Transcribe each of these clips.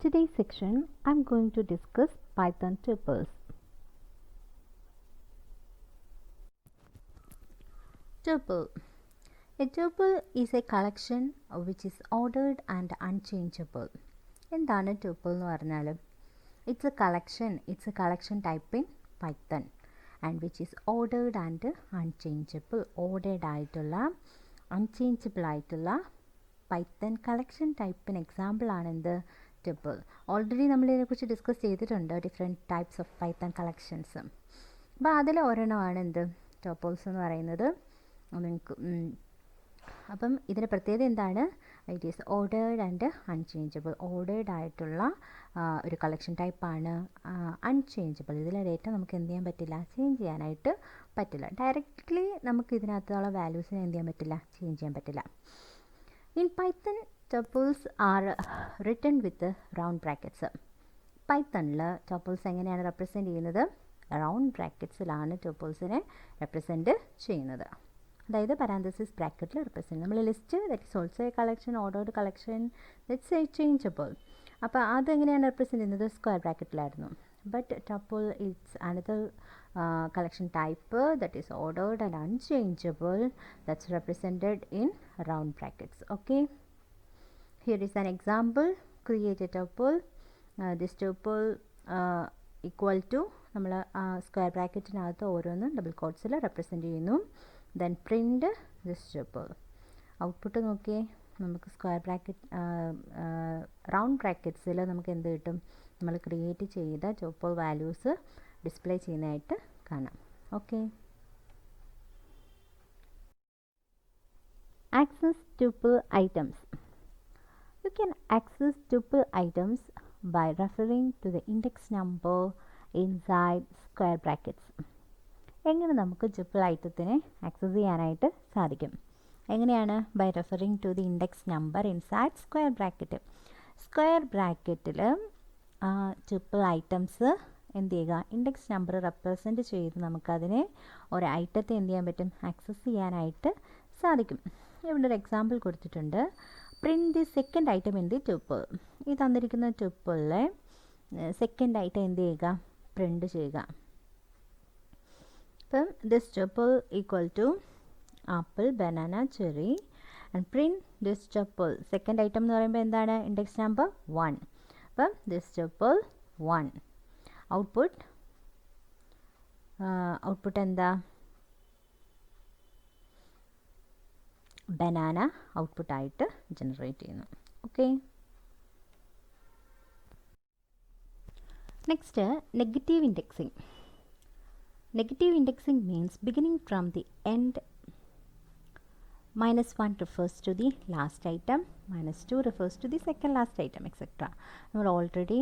today's section, I'm going to discuss Python tuples. Tuple. A tuple is a collection which is ordered and unchangeable. എന്താണ് tuple എന്ന് പറഞ്ഞാൽ it's a collection type in Python and which is ordered and unchangeable. Ordered ആയിട്ടുള്ള unchangeable ആയിട്ടുള്ള Python collection ടൈപ്പിന് example ആണ് എന്ത് tuple. Already നമ്മൾ ഇതിനെക്കുറിച്ച് discuss ചെയ്തിട്ടുണ്ട് different types of Python collections. അപ്പോൾ അതിൽ ഒരെണ്ണമാണ് എന്ത് tuples എന്ന് പറയുന്നത്. നിങ്ങൾക്ക് അപ്പം ഇതിൻ്റെ പ്രത്യേകത എന്താണ്? It is ordered and unchangeable. Ordered ആയിട്ടുള്ള ഒരു കളക്ഷൻ ടൈപ്പാണ്. അൺചേഞ്ചബിൾ, ഇതിലെ ഡേറ്റ നമുക്ക് എന്ത് ചെയ്യാൻ പറ്റില്ല, ചേഞ്ച് ചെയ്യാനായിട്ട് പറ്റില്ല. ഡയറക്റ്റ്ലി നമുക്ക് ഇതിനകത്തുള്ള വാല്യൂസിനെ എന്ത് ചെയ്യാൻ പറ്റില്ല, ചേഞ്ച് ചെയ്യാൻ പറ്റില്ല. In Python tuples are written with round brackets. പൈത്തണിൽ tuples എങ്ങനെയാണ് റെപ്രസെൻറ്റ് ചെയ്യുന്നത്? റൗണ്ട് ബ്രാക്കറ്റ്സിലാണ് tuples-നെ റെപ്രസെൻറ്റ് ചെയ്യുന്നത്. അതായത് പാരാന്തസിസ് ബ്രാക്കറ്റിൽ റെപ്രസെൻറ്റ്. നമ്മൾ list that is also a collection, ordered collection, that's a changeable. അപ്പോൾ അതെങ്ങനെയാണ് റെപ്രസെൻറ്റ് ചെയ്യുന്നത്? സ്ക്വയർ ബ്രാക്കറ്റിലായിരുന്നു. But tuple it's another collection type that is ordered and unchangeable, that's represented in round brackets. Okay, here is an example. Create a tuple. This tuple equal to നമ്മൾ square ബ്രാക്കറ്റിനകത്ത് ഓരോന്ന് double കോട്ട്സിൽ represent ചെയ്യുന്നു. Then print this tuple. Output നോക്കിയേ, നമുക്ക് square bracket round ബ്രാക്കറ്റ്സിൽ നമുക്ക് എന്ത് കിട്ടും? നമ്മൾ create ചെയ്ത tuple വാല്യൂസ് ഡിസ്പ്ലേ ചെയ്യുന്നതായിട്ട് കാണാം. Okay, access tuple items. You can access tuple items by referring to the index number inside square brackets. എങ്ങനെ നമുക്ക് tuple ഐറ്റത്തിനെ ആക്സസ് ചെയ്യാനായിട്ട് സാധിക്കും? എങ്ങനെയാണ്? By referring to the index number inside square bracket. Square ബ്രാക്കറ്റിൽ tuple items എന്ത് ചെയ്യുക, index number represent ചെയ്ത് നമുക്കതിനെ ഒരു ഐറ്റത്തെ എന്ത് ചെയ്യാൻ പറ്റും, ആക്സസ് ചെയ്യാനായിട്ട് സാധിക്കും. ഇവിടെ ഒരു എക്സാമ്പിൾ കൊടുത്തിട്ടുണ്ട്. Print the second item in the tuple. ഈ തന്നിരിക്കുന്ന tuple-ലെ സെക്കൻഡ് ഐറ്റം എന്ത് ചെയ്യുക, പ്രിൻറ്റ് ചെയ്യുക. അപ്പം this tuple equal to apple, banana, cherry and print this tuple. Second item എന്ന് പറയുമ്പോൾ എന്താണ്? Index number 1. അപ്പം ദിസ് tuple 1. ഔട്ട്പുട്ട് എന്താ? ബനാന ഔട്ട്പുട്ടായിട്ട് ജനറേറ്റ് ചെയ്യുന്നു. Okay, next negative indexing. Negative indexing means beginning from the end. -1 refers to the last item, -2 refers to the second last item, etc. നമ്മൾ already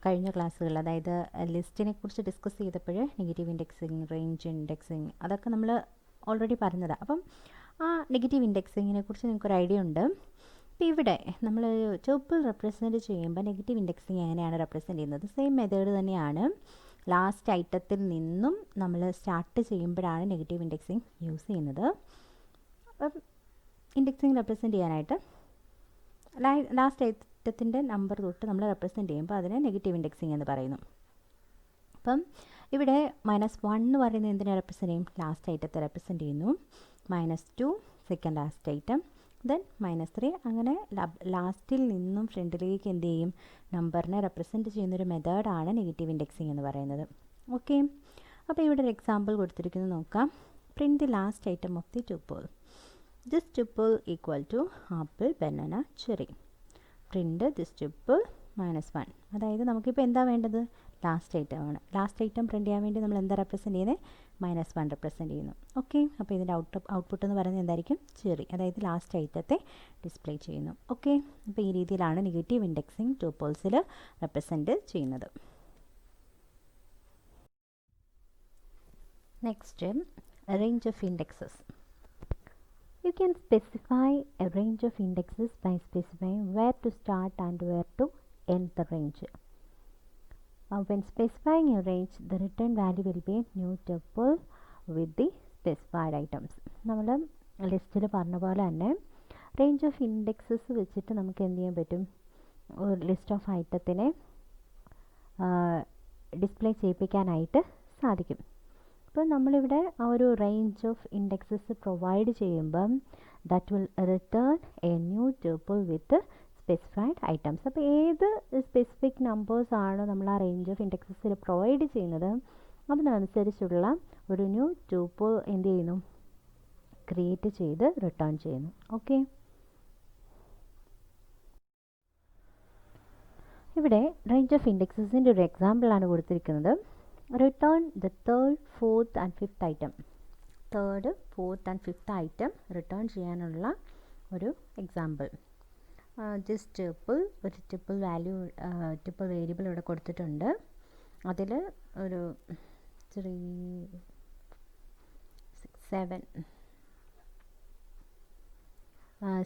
കഴിഞ്ഞ ക്ലാസ്സുകളിൽ, അതായത് ലിസ്റ്റിനെ കുറിച്ച് discuss ചെയ്തപ്പോൾ നെഗറ്റീവ് ഇൻഡെക്സിങ്, റേഞ്ച് ഇൻഡെക്സിങ്, അതൊക്കെ നമ്മൾ ഓൾറെഡി പറഞ്ഞതാണ്. അപ്പം ആ നെഗറ്റീവ് ഇൻഡെക്സിങ്ങിനെ കുറിച്ച് നിങ്ങൾക്കൊരു ഐഡിയ ഉണ്ട്. അപ്പോൾ ഇവിടെ നമ്മൾ tuple റെപ്രസെൻറ്റ് ചെയ്യുമ്പോൾ നെഗറ്റീവ് ഇൻഡെക്സിങ് എങ്ങനെയാണ് റെപ്രസെൻറ്റ് ചെയ്യുന്നത്? സെയിം മെത്തേഡ് തന്നെയാണ്. ലാസ്റ്റ് ഐറ്റത്തിൽ നിന്നും നമ്മൾ സ്റ്റാർട്ട് ചെയ്യുമ്പോഴാണ് നെഗറ്റീവ് ഇൻഡെക്സിങ് യൂസ് ചെയ്യുന്നത്. അപ്പം ഇൻഡെക്സിങ് റെപ്രസെൻറ്റ് ചെയ്യാനായിട്ട് ലാസ്റ്റ് ഐറ്റത്തിൻ്റെ നമ്പർ തൊട്ട് നമ്മൾ റെപ്രസെൻറ്റ് ചെയ്യുമ്പോൾ അതിനെ നെഗറ്റീവ് ഇൻഡെക്സിങ് എന്ന് പറയുന്നു. അപ്പം ഇവിടെ -1 എന്ന് പറയുന്നത് എന്തിനെ റെപ്രസെൻറ്റ് ചെയ്യും? ലാസ്റ്റ് ഐറ്റത്തെ റെപ്രസെൻറ്റ് ചെയ്യുന്നു. -2 സെക്കൻഡ് ലാസ്റ്റ് ഐറ്റം, ദെൻ -3, അങ്ങനെ ലാസ്റ്റിൽ നിന്നും ഫ്രണ്ടിലേക്ക് എന്ത് ചെയ്യും, നമ്പറിനെ റെപ്രസെൻറ്റ് ചെയ്യുന്നൊരു മെത്തേഡാണ് നെഗറ്റീവ് ഇൻഡെക്സിങ് എന്ന് പറയുന്നത്. ഓക്കെ, അപ്പോൾ ഇവിടെ ഒരു എക്സാമ്പിൾ കൊടുത്തിരിക്കുന്നത് നോക്കാം. Print the last item of the tuple. This tuple equal to apple, banana, cherry. Print this tuple -1. അതായത് നമുക്കിപ്പോൾ എന്താ വേണ്ടത്? ലാസ്റ്റ് ഐറ്റം ആണ്. ലാസ്റ്റ് ഐറ്റം പ്രിൻറ്റ് ചെയ്യാൻ വേണ്ടി നമ്മൾ എന്താ റെപ്രസെൻറ്റ് ചെയ്യുന്നത്? -1 റെപ്രസെൻറ്റ് ചെയ്യുന്നു. ഓക്കെ, അപ്പോൾ ഇതിൻ്റെ ഔട്ട്പുട്ട് എന്ന് പറയുന്നത് എന്തായിരിക്കും? ചെറി, അതായത് ലാസ്റ്റ് ഐറ്റത്തെ ഡിസ്പ്ലേ ചെയ്യുന്നു. ഓക്കെ, അപ്പോൾ ഈ രീതിയിലാണ് നെഗറ്റീവ് ഇൻഡെക്സിങ് tuples-ൽ റെപ്രസെൻറ്റ് ചെയ്യുന്നത്. Next, range of indexes. You can specify a range of indexes by specifying where to start and where to end the range. When specifying a range, the return value will be a new tuple with the specified items. നമ്മൾ ലിസ്റ്റിൽ പറഞ്ഞ പോലെ തന്നെ range of indexes വെച്ചിട്ട് നമുക്ക് എന്ത് ചെയ്യാൻ പറ്റും? ഒരു ലിസ്റ്റ് ഓഫ് ഐറ്റത്തിനെ ഡിസ്പ്ലേ ചെയ്യിപ്പിക്കാനായിട്ട് സാധിക്കും. അപ്പോൾ നമ്മളിവിടെ ആ ഒരു റേഞ്ച് ഓഫ് ഇൻഡെക്സസ് പ്രൊവൈഡ് ചെയ്യുമ്പം that will return A new tuple with specified items. അപ്പോൾ ഏത് സ്പെസിഫിക് നമ്പേഴ്സ് ആണോ നമ്മൾ ആ റേഞ്ച് ഓഫ് ഇൻഡെക്സസിൽ പ്രൊവൈഡ് ചെയ്യുന്നത് അതിനനുസരിച്ചുള്ള ഒരു ന്യൂ ട്യൂപ്പിൾ എന്ത് ചെയ്യുന്നു, ക്രിയേറ്റ് ചെയ്ത് റിട്ടേൺ ചെയ്യുന്നു. ഓക്കെ, ഇവിടെ റേഞ്ച് ഓഫ് ഇൻഡെക്സസിൻ്റെ ഒരു എക്സാമ്പിളാണ് കൊടുത്തിരിക്കുന്നത്. Return the third, fourth and fifth item. Third, fourth and fifth item return ചെയ്യാനുള്ള ഒരു എക്സാമ്പിൾ. ദിസ് ട്യൂപ്പിൾ, ഒരു ട്യൂപ്പിൾ വാല്യൂ, ട്യൂപ്പിൾ വേരിയബിൾ ഇവിടെ കൊടുത്തിട്ടുണ്ട്. അതിൽ ഒരു 3, 6,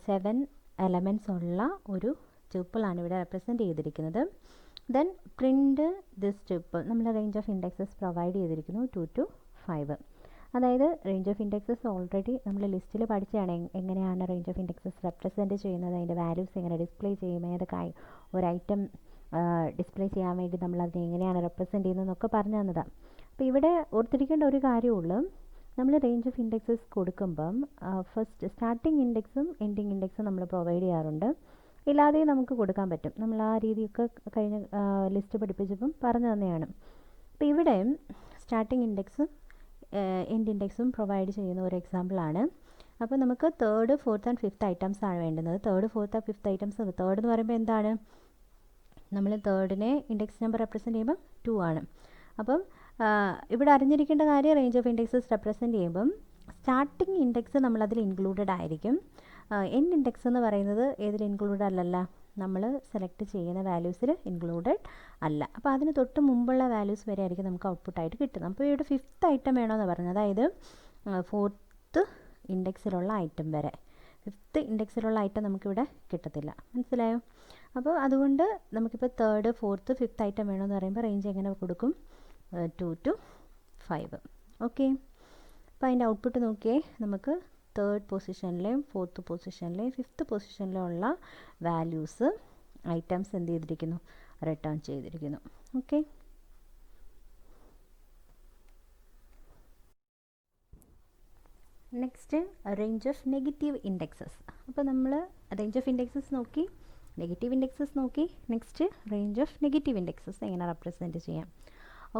7 എലമെൻറ്റ്സ് ഉള്ള ഒരു ട്യൂപ്പിളാണ് ഇവിടെ റെപ്രസെൻറ്റ് ചെയ്തിരിക്കുന്നത്. Then print this tuple. നമ്മൾ റേഞ്ച് ഓഫ് ഇൻഡെക്സസ് പ്രൊവൈഡ് ചെയ്തിരിക്കുന്നു 2 to 5. അതായത് റേഞ്ച് ഓഫ് ഇൻഡെക്സസ് ഓൾറെഡി നമ്മൾ ലിസ്റ്റിൽ പഠിച്ചതാണ് എങ്ങനെയാണ് റേഞ്ച് ഓഫ് ഇൻഡെക്സസ് റെപ്രസെൻറ്റ് ചെയ്യുന്നത്, അതിൻ്റെ വാല്യൂസ് എങ്ങനെ ഡിസ്പ്ലേ ചെയ്യും, ഏതൊക്കെ ഒരു ഐറ്റം ഡിസ്പ്ലേ ചെയ്യാൻ വേണ്ടി നമ്മൾ അതിനെ എങ്ങനെയാണ് റെപ്രസെൻറ്റ് ചെയ്യുന്നതെന്നൊക്കെ പറഞ്ഞു തന്നതാണ്. അപ്പോൾ ഇവിടെ ഓർത്തിരിക്കേണ്ട ഒരു കാര്യമുള്ളൂ, നമ്മൾ റേഞ്ച് ഓഫ് ഇൻഡെക്സസ് കൊടുക്കുമ്പം ഫസ്റ്റ് സ്റ്റാർട്ടിംഗ് ഇൻഡെക്സും എൻഡിങ് ഇൻഡെക്സും നമ്മൾ പ്രൊവൈഡ് ചെയ്യാറുണ്ട്. ഇല്ലാതെ നമുക്ക് കൊടുക്കാൻ പറ്റും. നമ്മൾ ആ രീതിയൊക്കെ കഴിഞ്ഞ ലിസ്റ്റ് പഠിപ്പിച്ചപ്പം പറഞ്ഞു തന്നെയാണ്. അപ്പോൾ ഇവിടെ സ്റ്റാർട്ടിംഗ് ഇൻഡെക്സും എൻഡ് ഇൻഡെക്സും പ്രൊവൈഡ് ചെയ്യുന്ന ഒരു എക്സാമ്പിളാണ്. അപ്പോൾ നമുക്ക് third, fourth and fifth items ആണ് വേണ്ടുന്നത്. Third, fourth and fifth items. Third എന്ന് പറയുമ്പോൾ എന്താണ്, നമ്മൾ തേർഡിനെ ഇൻഡെക്സ് നമ്പർ റെപ്രസെൻറ്റ് ചെയ്യുമ്പോൾ 2 ആണ്. അപ്പം ഇവിടെ അറിഞ്ഞിരിക്കേണ്ട കാര്യം, റേഞ്ച് ഓഫ് ഇൻഡെക്സസ് റെപ്രസെൻറ്റ് ചെയ്യുമ്പം സ്റ്റാർട്ടിംഗ് ഇൻഡെക്സ് നമ്മളതിൽ ഇൻക്ലൂഡഡ് ആയിരിക്കും. എൻഡ് ഇൻഡെക്സ് എന്ന് പറയുന്നത് ഏതിൽ ഇൻക്ലൂഡഡ് അല്ലല്ല, നമ്മൾ സെലക്ട് ചെയ്യുന്ന വാല്യൂസിൽ ഇൻക്ലൂഡഡ് അല്ല. അപ്പോൾ അതിന് തൊട്ട് മുമ്പുള്ള വാല്യൂസ് വരെ ആയിരിക്കും നമുക്ക് ഔട്ട്പുട്ടായിട്ട് കിട്ടുന്നത്. അപ്പോൾ ഇവിടെ ഫിഫ്ത്ത് ഐറ്റം വേണമെന്ന് പറഞ്ഞത്, അതായത് ഫോർത്ത് ഇൻഡെക്സിലുള്ള ഐറ്റം വരെ. ഫിഫ്ത്ത് ഇൻഡെക്സിലുള്ള ഐറ്റം നമുക്കിവിടെ കിട്ടത്തില്ല. മനസ്സിലായോ? അപ്പോൾ അതുകൊണ്ട് നമുക്കിപ്പോൾ തേർഡ്, ഫോർത്ത്, ഫിഫ്ത്ത് ഐറ്റം വേണമെന്ന് പറയുമ്പോൾ റേഞ്ച് എങ്ങനെ കൊടുക്കും, 2 to 5. ഓക്കെ, അപ്പോൾ അതിൻ്റെ ഔട്ട്പുട്ട് നോക്കിയേ, നമുക്ക് തേർഡ് പൊസിഷനിലെയും ഫോർത്ത് പൊസിഷനിലെയും ഫിഫ്ത്ത് പൊസിഷനിലും ഉള്ള വാല്യൂസ് ഐറ്റംസ് എന്ത് ചെയ്തിരിക്കുന്നു, റിട്ടേൺ ചെയ്തിരിക്കുന്നു. Okay, next range of negative indexes. അപ്പോൾ നമ്മൾ റേഞ്ച് ഓഫ് ഇൻഡെക്സസ് നോക്കി, നെഗറ്റീവ് ഇൻഡെക്സസ് നോക്കി. Next range of negative indexes എങ്ങനെ റെപ്രസെൻറ്റ് ചെയ്യാം.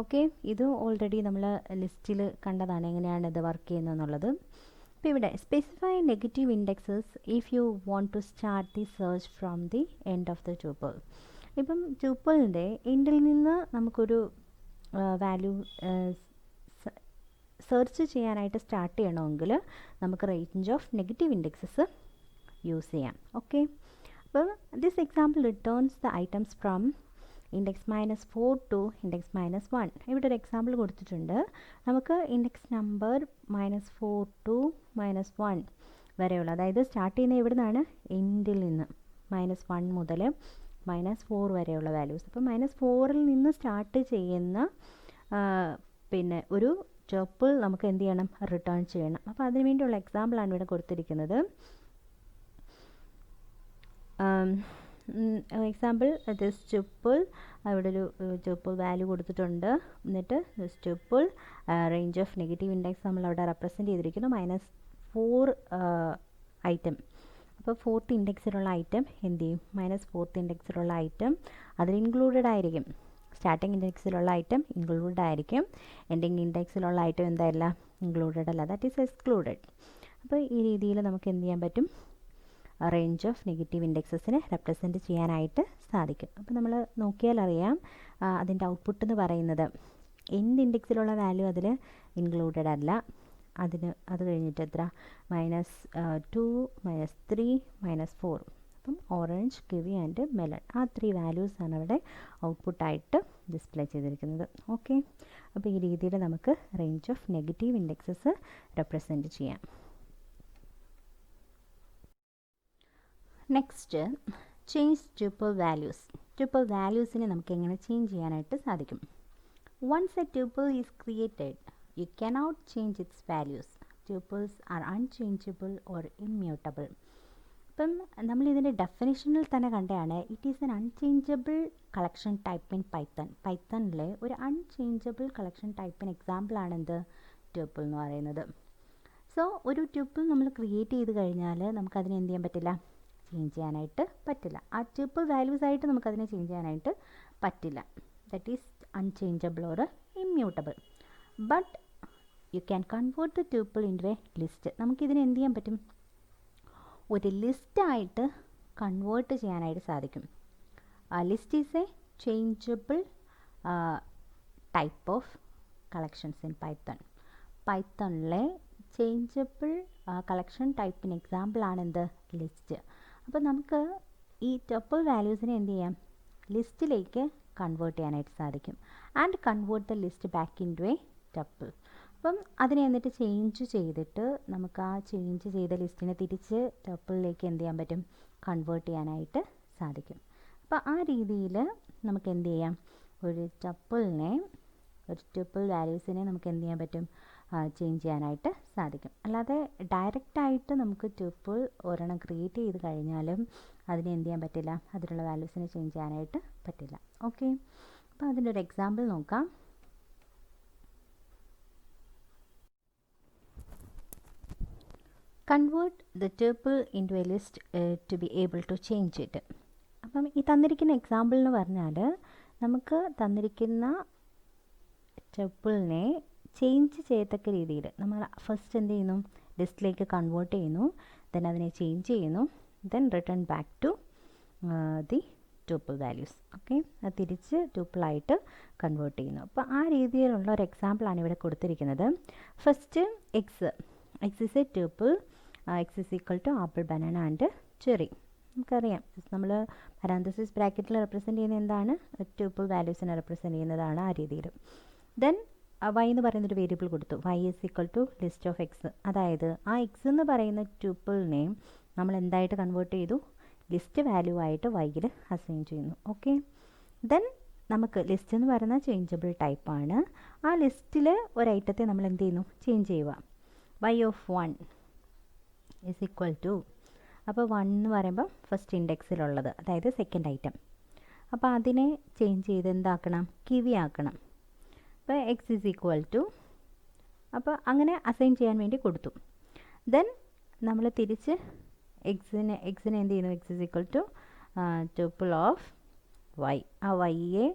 ഓക്കെ, ഇത് ഓൾറെഡി നമ്മൾ ലിസ്റ്റിൽ കണ്ടതാണ് എങ്ങനെയാണ് ഇത് വർക്ക് ചെയ്യുന്നതെന്നുള്ളത്. അപ്പോൾ ഇവിടെ specify negative indexes if you want to start the search from the end of the tuple. ഇപ്പം ട്യൂപ്പിളിൻ്റെ എൻഡിൽ നിന്ന് നമുക്കൊരു വാല്യൂ സെർച്ച് ചെയ്യാനായിട്ട് സ്റ്റാർട്ട് ചെയ്യണമെങ്കിൽ നമുക്ക് range of negative indexes use ചെയ്യാം. ഓക്കെ, അപ്പോൾ this example returns the items from index -4 to index -1. ഇവിടെ ഒരു എക്സാമ്പിൾ കൊടുത്തിട്ടുണ്ട്. നമുക്ക് ഇൻഡെക്സ് നമ്പർ -4 to -1 വരെയുള്ള, അതായത് സ്റ്റാർട്ട് ചെയ്യുന്ന എവിടെ നിന്നാണ്, എൻഡിൽ നിന്ന് -1 മുതൽ -4 വരെയുള്ള വാല്യൂസ്. അപ്പോൾ -4ൽ നിന്ന് സ്റ്റാർട്ട് ചെയ്യുന്ന പിന്നെ ഒരു ട്യൂപ്പിൾ നമുക്ക് എന്ത് ചെയ്യണം, റിട്ടേൺ ചെയ്യണം. അപ്പോൾ അതിന് വേണ്ടിയുള്ള എക്സാമ്പിളാണ് ഇവിടെ കൊടുത്തിരിക്കുന്നത്. എക്സാമ്പിൾ ദിസ് ട്യൂപ്പിൾ, അവിടെ ഒരു ട്യൂപ്പിൾ വാല്യൂ കൊടുത്തിട്ടുണ്ട്. എന്നിട്ട് this tuple range of negative index നമ്മൾ അവിടെ റെപ്രസെൻറ്റ് ചെയ്തിരിക്കുന്നു -4 ഐറ്റം. അപ്പോൾ ഫോർത്ത് ഇൻഡെക്സിലുള്ള ഐറ്റം എന്ത് ചെയ്യും, -4th ഇൻഡെക്സിലുള്ള ഐറ്റം അതിൽ ഇൻക്ലൂഡഡ് ആയിരിക്കും. സ്റ്റാർട്ടിംഗ് ഇൻഡെക്സിലുള്ള ഐറ്റം ഇൻക്ലൂഡഡ് ആയിരിക്കും. എൻഡിങ് ഇൻഡെക്സിലുള്ള ഐറ്റം എന്തായില്ല, ഇൻക്ലൂഡഡ് അല്ല, ദാറ്റ് ഈസ് എക്സ്ക്ലൂഡഡ്. അപ്പോൾ ഈ രീതിയിൽ നമുക്ക് എന്ത് ചെയ്യാൻ പറ്റും, റേഞ്ച് ഓഫ് നെഗറ്റീവ് ഇൻഡെക്സസിനെ റെപ്രസെൻറ്റ് ചെയ്യാനായിട്ട് സാധിക്കും. അപ്പോൾ നമ്മൾ നോക്കിയാൽ അറിയാം അതിൻ്റെ ഔട്ട്പുട്ട് എന്ന് പറയുന്നത് എൻഡ് ഇൻഡെക്സിലുള്ള വാല്യൂ അതിൽ ഇൻക്ലൂഡഡ് അല്ല. അത് കഴിഞ്ഞിട്ട് എത്ര, -2, -3, -4. അപ്പം ഓറഞ്ച്, കിവി ആൻഡ് മെലൺ, ആ 3 വാല്യൂസാണ് അവിടെ ഔട്ട്പുട്ടായിട്ട് ഡിസ്പ്ലേ ചെയ്തിരിക്കുന്നത്. ഓക്കെ, അപ്പോൾ ഈ രീതിയിൽ നമുക്ക് range of negative indexes represent ചെയ്യാം. Next change tuple values. Tuple വാല്യൂസിനെ നമുക്ക് എങ്ങനെ ചേഞ്ച് ചെയ്യാനായിട്ട് സാധിക്കും. Once a tuple is created you cannot change its values. Tuples are unchangeable or immutable. അപ്പം നമ്മൾ ഇതിൻ്റെ ഡെഫിനിഷനിൽ തന്നെ കണ്ടതാണ്, it is an unchangeable collection type in Python. പൈത്തണിലെ ഒരു അൺചേഞ്ചബിൾ കളക്ഷൻ ടൈപ്പിന് എക്സാമ്പിളാണ് എന്ത്, ട്യൂപ്പിൾ എന്ന് പറയുന്നത്. സോ ഒരു ട്യൂപ്പിൾ നമ്മൾ ക്രിയേറ്റ് ചെയ്ത് കഴിഞ്ഞാൽ നമുക്കതിനെ എന്ത് ചെയ്യാൻ പറ്റില്ല, ചേഞ്ച് ചെയ്യാനായിട്ട് പറ്റില്ല. ആ ട്യൂപ്പിൾ വാല്യൂസ് ആയിട്ട് നമുക്കതിനെ ചേഞ്ച് ചെയ്യാനായിട്ട് പറ്റില്ല. That is unchangeable or immutable. But you can convert the tuple in a list. നമുക്കിതിനെ എന്ത് ചെയ്യാൻ പറ്റും, ഒരു ലിസ്റ്റായിട്ട് കൺവേർട്ട് ചെയ്യാനായിട്ട് സാധിക്കും. List is a changeable type of collections in Python. പൈത്തണിലെ ചേഞ്ചബിൾ കളക്ഷൻ ടൈപ്പിന് എക്സാമ്പിളാണ് എന്ത്, ലിസ്റ്റ്. അപ്പോൾ നമുക്ക് ഈ ട്യൂപ്പിൾ വാല്യൂസിനെ എന്ത് ചെയ്യാം, ലിസ്റ്റിലേക്ക് കൺവേർട്ട് ചെയ്യാനായിട്ട് സാധിക്കും. And convert the list back into a tuple. അപ്പം അതിനെ എന്നിട്ട് ചേഞ്ച് ചെയ്തിട്ട് നമുക്ക് ആ ചേഞ്ച് ചെയ്ത ലിസ്റ്റിനെ തിരിച്ച് ട്യൂപ്പിളിലേക്ക് എന്ത് ചെയ്യാൻ പറ്റും, കൺവേർട്ട് ചെയ്യാനായിട്ട് സാധിക്കും. അപ്പോൾ ആ രീതിയിൽ നമുക്ക് എന്ത് ചെയ്യാം, ഒരു ട്യൂപ്പിളിനെ, ഒരു ട്യൂപ്പിൾ വാല്യൂസിനെ നമുക്ക് എന്ത് ചെയ്യാൻ പറ്റും, ചേഞ്ച് ചെയ്യാനായിട്ട് സാധിക്കും. അല്ലാതെ ഡയറക്റ്റായിട്ട് നമുക്ക് ട്യൂപ്പിൾ ഒരെണ്ണം ക്രിയേറ്റ് ചെയ്ത് കഴിഞ്ഞാലും അതിനെ എന്ത് ചെയ്യാൻ പറ്റില്ല, അതിലുള്ള വാല്യൂസിനെ ചേഞ്ച് ചെയ്യാനായിട്ട് പറ്റില്ല. ഓക്കെ, അപ്പോൾ അതിൻ്റെ ഒരു എക്സാമ്പിൾ നോക്കാം. Convert the tuple into a list to be able to change it. അപ്പം ഈ തന്നിരിക്കുന്ന എക്സാമ്പിൾ എന്ന് പറഞ്ഞാൽ നമുക്ക് തന്നിരിക്കുന്ന ട്യൂപ്പിളിനെ ചേഞ്ച് ചെയ്യത്തക്ക രീതിയിൽ നമ്മൾ ഫസ്റ്റ് എന്ത് ചെയ്യുന്നു, ലിസ്റ്റിലേക്ക് കൺവേർട്ട് ചെയ്യുന്നു, ദെൻ അതിനെ ചേഞ്ച് ചെയ്യുന്നു, then return back to the tuple values. Okay, അത് തിരിച്ച് ട്യൂപ്പിളായിട്ട് കൺവേർട്ട് ചെയ്യുന്നു. അപ്പോൾ ആ രീതിയിലുള്ള ഒരു എക്സാമ്പിളാണ് ഇവിടെ കൊടുത്തിരിക്കുന്നത്. First X is a tuple, X is equal to apple, banana and cherry. നമുക്കറിയാം, നമ്മൾ പാരാന്തസിസ് ബ്രാക്കറ്റിൽ റെപ്രസെൻറ്റ് ചെയ്യുന്ന എന്താണ്, ട്യൂപ്പിൾ വാല്യൂസിനെ റെപ്രസെൻറ്റ് ചെയ്യുന്നതാണ് ആ രീതിയിൽ. ദെൻ വൈ എന്ന് പറയുന്നൊരു വേരിയബിൾ കൊടുത്തു, Y is equal to list of X. അതായത് ആ എക്സ് എന്ന് പറയുന്ന ട്യൂപ്പിളിനെ നമ്മൾ എന്തായിട്ട് കൺവേർട്ട് ചെയ്തു, ലിസ്റ്റ് വാല്യൂ ആയിട്ട് വൈയിൽ അസൈൻ ചെയ്യുന്നു. ഓക്കെ, ദെൻ നമുക്ക് ലിസ്റ്റ് എന്ന് പറയുന്ന ചേഞ്ചബിൾ ടൈപ്പാണ്. ആ ലിസ്റ്റിൽ ഒരു ഐറ്റത്തെ നമ്മൾ എന്ത് ചെയ്യുന്നു, ചേഞ്ച് ചെയ്യുക. Y of 1 is equal to, അപ്പോൾ 1 എന്ന് പറയുമ്പോൾ ഫസ്റ്റ് ഇൻഡെക്സിലുള്ളത്, അതായത് സെക്കൻഡ് ഐറ്റം. അപ്പോൾ അതിനെ ചേഞ്ച് ചെയ്ത് എന്താക്കണം, കിവി ആക്കണം. അപ്പോൾ എക്സ് ഈസ് ഈക്വൽ ടു, അപ്പോൾ അങ്ങനെ അസൈൻ ചെയ്യാൻ വേണ്ടി കൊടുത്തു. ദെൻ നമ്മൾ തിരിച്ച് എക്സിനെ എന്ത് ചെയ്യുന്നു, x is equal to tuple of y. ആ വൈയെ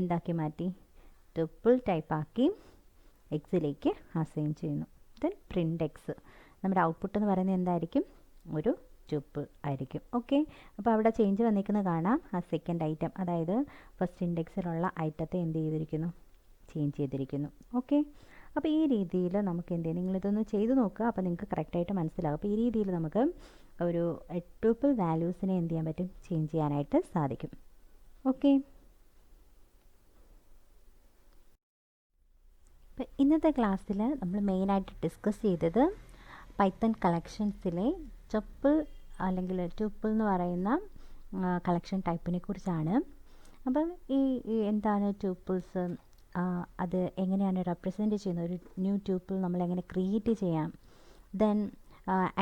എന്താക്കി മാറ്റി, ട്യൂപ്പിൾ ടൈപ്പാക്കി എക്സിലേക്ക് അസൈൻ ചെയ്യുന്നു. ദെൻ പ്രിൻ്റ് എക്സ്, നമ്മുടെ ഔട്ട്പുട്ട് എന്ന് പറയുന്നത് എന്തായിരിക്കും, ഒരു ട്യൂപ്പിൾ ആയിരിക്കും. ഓക്കെ, അപ്പോൾ അവിടെ ചേഞ്ച് വന്നിരിക്കുന്നത് കാണാം. ആ സെക്കൻഡ് ഐറ്റം, അതായത് ഫസ്റ്റ് ഇൻഡെക്സിലുള്ള ഐറ്റത്തെ എന്ത് ചെയ്തിരിക്കുന്നു, ചേഞ്ച് ചെയ്തിരിക്കുന്നു. ഓക്കെ, അപ്പോൾ ഈ രീതിയിൽ നമുക്ക് എന്ത് ചെയ്യും, നിങ്ങളിതൊന്ന് ചെയ്ത് നോക്കുക, അപ്പോൾ നിങ്ങൾക്ക് കറക്റ്റായിട്ട് മനസ്സിലാകും. അപ്പോൾ ഈ രീതിയിൽ നമുക്ക് ഒരു ട്യൂപ്പിൾ വാല്യൂസിനെ എന്ത് ചെയ്യാൻ പറ്റും, ചേഞ്ച് ചെയ്യാനായിട്ട് സാധിക്കും. ഓക്കെ, അപ്പോൾ ഇന്നത്തെ ക്ലാസ്സിൽ നമ്മൾ മെയിനായിട്ട് ഡിസ്കസ് ചെയ്തത് പൈത്തൺ കളക്ഷൻസിലെ ട്യൂപ്പിൾ അല്ലെങ്കിൽ ട്യൂപ്പിൾ എന്ന് പറയുന്ന കളക്ഷൻ ടൈപ്പിനെ കുറിച്ചാണ്. അപ്പം ഈ എന്താണ് ട്യൂപ്പിൾസ്, അത് എങ്ങനെയാണ് റെപ്രസെൻറ്റ് ചെയ്യുന്നത്, ഒരു ന്യൂ ട്യൂപ്പിൾ നമ്മൾ എങ്ങനെ ക്രിയേറ്റ് ചെയ്യാം, ദെൻ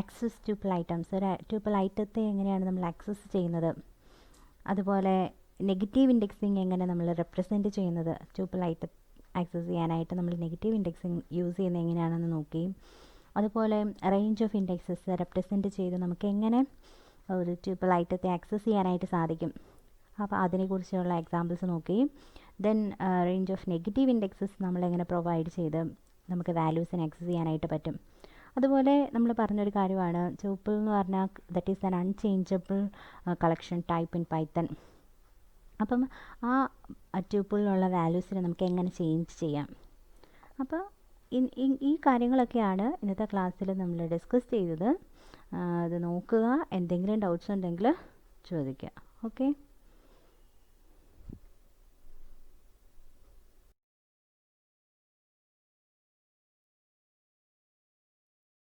ആക്സസ് ട്യൂപ്പിൾ ഐറ്റംസ്, ഒരു ട്യൂപ്പിൾ ഐറ്റത്തെ എങ്ങനെയാണ് നമ്മൾ ആക്സസ് ചെയ്യുന്നത്, അതുപോലെ നെഗറ്റീവ് ഇൻഡെക്സിങ് എങ്ങനെ നമ്മൾ റെപ്രസെൻറ്റ് ചെയ്യുന്നത്, ട്യൂപ്പിൾ ഐറ്റം ആക്സസ് ചെയ്യാനായിട്ട് നമ്മൾ നെഗറ്റീവ് ഇൻഡെക്സിങ് യൂസ് ചെയ്യുന്നത് എങ്ങനെയാണെന്ന് നോക്കി. അതുപോലെ റേഞ്ച് ഓഫ് ഇൻഡെക്സസ് റെപ്രസെൻറ്റ് ചെയ്ത് നമുക്ക് എങ്ങനെ ഒരു ട്യൂപ്പിൾ ഐറ്റത്തെ ആക്സസ് ചെയ്യാനായിട്ട് സാധിക്കും, അപ്പോൾ അതിനെക്കുറിച്ചുള്ള എക്സാമ്പിൾസ് നോക്കി. Then range of negative indexes നമ്മളെങ്ങനെ പ്രൊവൈഡ് ചെയ്ത് നമുക്ക് വാല്യൂസിനെ ആക്സസ് ചെയ്യാനായിട്ട് പറ്റും. അതുപോലെ നമ്മൾ പറഞ്ഞൊരു കാര്യമാണ് ട്യൂപ്പിൾ എന്ന് പറഞ്ഞാൽ that is an unchangeable collection type in Python. അപ്പം ആ ട്യൂപ്പിളിലുള്ള വാല്യൂസിനെ നമുക്ക് എങ്ങനെ ചേഞ്ച് ചെയ്യാം. അപ്പോൾ ഈ കാര്യങ്ങളൊക്കെയാണ് ഇന്നത്തെ ക്ലാസ്സിൽ നമ്മൾ ഡിസ്കസ് ചെയ്തത്. അത് നോക്കുക, എന്തെങ്കിലും ഡൗട്ട്സ് ഉണ്ടെങ്കിൽ ചോദിക്കുക. ഓക്കെ.